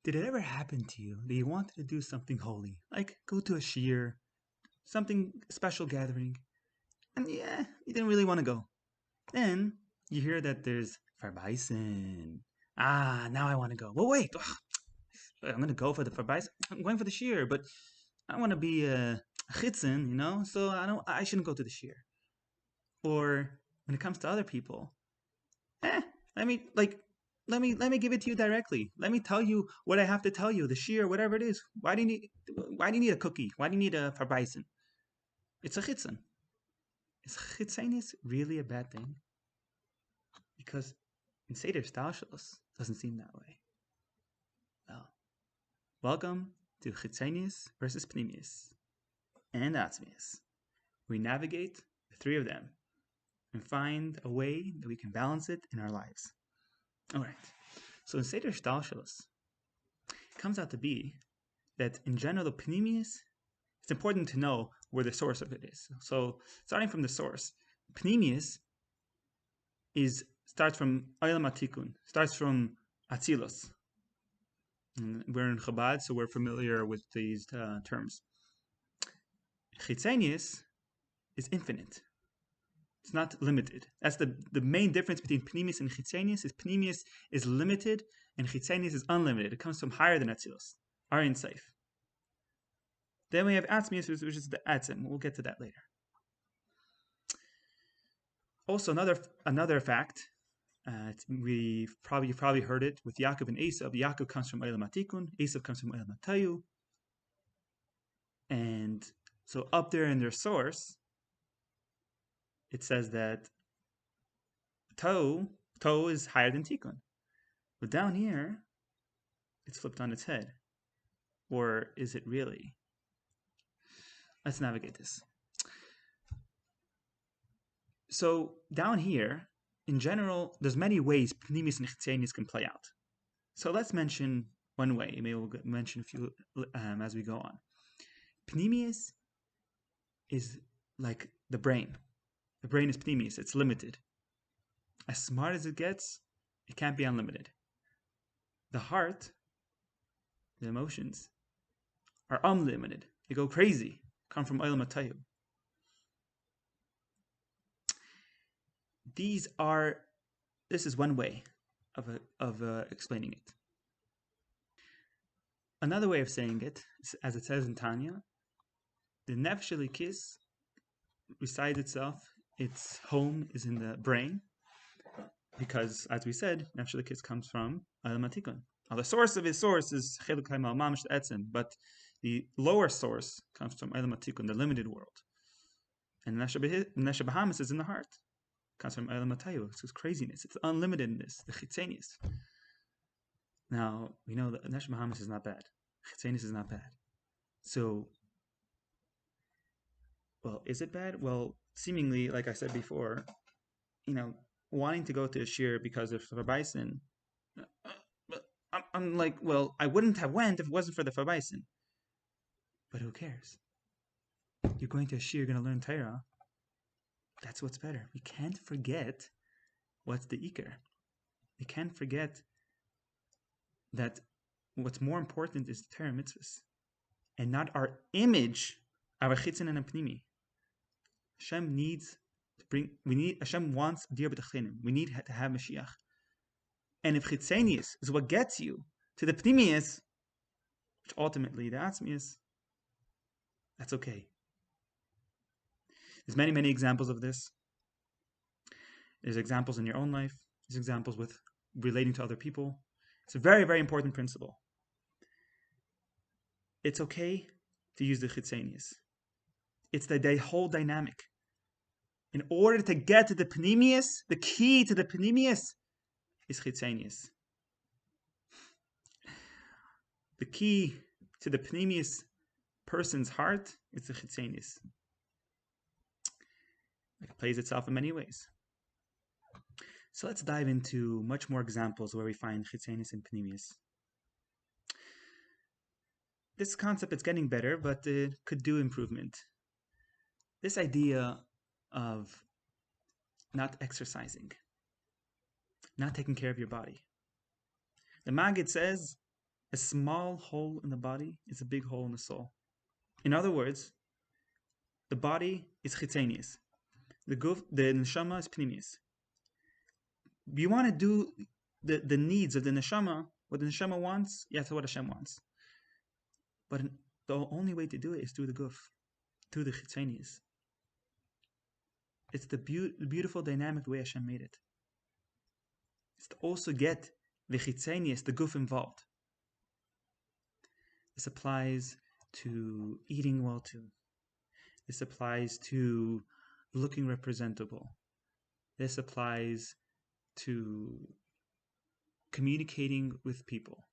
Did it ever happen to you that you wanted to do something holy, like go to a shiur, something special gathering, and yeah, you didn't really want to go? Then you hear that there's Farbaisen. Ah, now I want to go. Well, wait, I'm going to go for the Farbaisen. I'm going for the shiur, but I want to be a chitzon, so I shouldn't go to the shiur. Or when it comes to other people, eh, let me like let me give it to you directly. Let me tell you what I have to tell you, the shiur, whatever it is. Why do you need a cookie? Why do you need a farbaisen? It's a chitzon. Is chitzonious really a bad thing? Because in Seder Stalshalos doesn't seem that way. Well, welcome to Chitzonious versus Pnimios and Atzmios. We navigate the three of them and find a way that we can balance it in our lives. All right. So in Seder Stalshalos, it comes out to be that in general, the Pnimios, it's important to know where the source of it is. So starting from the source, Pnimios starts from Olam HaTikun, starts from Atzilos. We're in Chabad, so we're familiar with these terms. Chitzonious is infinite. It's not limited. That's the main difference between Pnimios and Chitzonious. Is Pnimios is limited and Chitzonious is unlimited. It comes from higher than Atzilos, Arin Seif. Then we have Atzmios, which is the Atzim. We'll get to that later. Also, another fact, you've probably heard it with Yaakov and Esav. Yaakov comes from Olam HaTikun, Esav comes from Olam HaTayu. And so up there in their source, it says that Tau is higher than Tikun. But down here, it's flipped on its head. Or is it really? Let's navigate this. So down here, in general, there's many ways Pnimios and Chitzonious can play out. So let's mention one way. Maybe we'll mention a few as we go on. Pnimios is like the brain. The brain is Pnimios. It's limited. As smart as it gets, it can't be unlimited. The heart, the emotions, are unlimited. They go crazy. Come from Olam HaTayu. This is one way of explaining it. Another way of saying it, as it says in Tanya, the Nefesh Elikis resides itself, its home is in the brain, because, as we said, Nefesh Elikis comes from Olam HaTikun. Now, the source of his source is Chiluk Ha'imal Mamish Etzem, but the lower source comes from Olam HaTikun, the limited world. And Nefesh Bahamas is in the heart. Comes from Olam HaTayu. It's craziness. It's unlimitedness, the Chitzonious. Now, we know that Nefesh Bahamas is not bad. Chitzonious is not bad. So, well, is it bad? Well, seemingly, like I said before, wanting to go to a shiur because of Farbaisen, I'm like, well, I wouldn't have went if it wasn't for the Farbaisen. But who cares? You're going to a shiur, you're going to learn Torah. That's what's better. We can't forget what's the Iker. We can't forget that what's more important is the Torah mitzvahs and not our image of a chitzon and a pnimi. Hashem wants dir b'tachlinim. We need to have Mashiach. And if Chitzonious is what gets you to the Pnimios, which ultimately the Atzmios, that's okay. There's many, many examples of this. There's examples in your own life. There's examples with relating to other people. It's a very, very important principle. It's okay to use the Chitzonious. It's the whole dynamic. In order to get to the Pnimios, the key to the Pnimios is Chitzonious. The key to the Pnimios person's heart is the Chitzonious. It plays itself in many ways. So let's dive into much more examples where we find Chitzonious and Pnimios. This concept is getting better, but it could do improvement. This idea of not exercising, not taking care of your body. The Maggid says A small hole in the body is a big hole in the soul. In other words, the body is Chitzonious. The neshama is Pnimios. You want to do the needs of the neshama, what the neshama wants, that's what Hashem wants. But the only way to do it is through the guf, through the Chitzonious. It's the beautiful, dynamic way Hashem made it. It's to also get the Chitzonious, the guf, involved. This applies to eating well too. This applies to looking representable. This applies to communicating with people.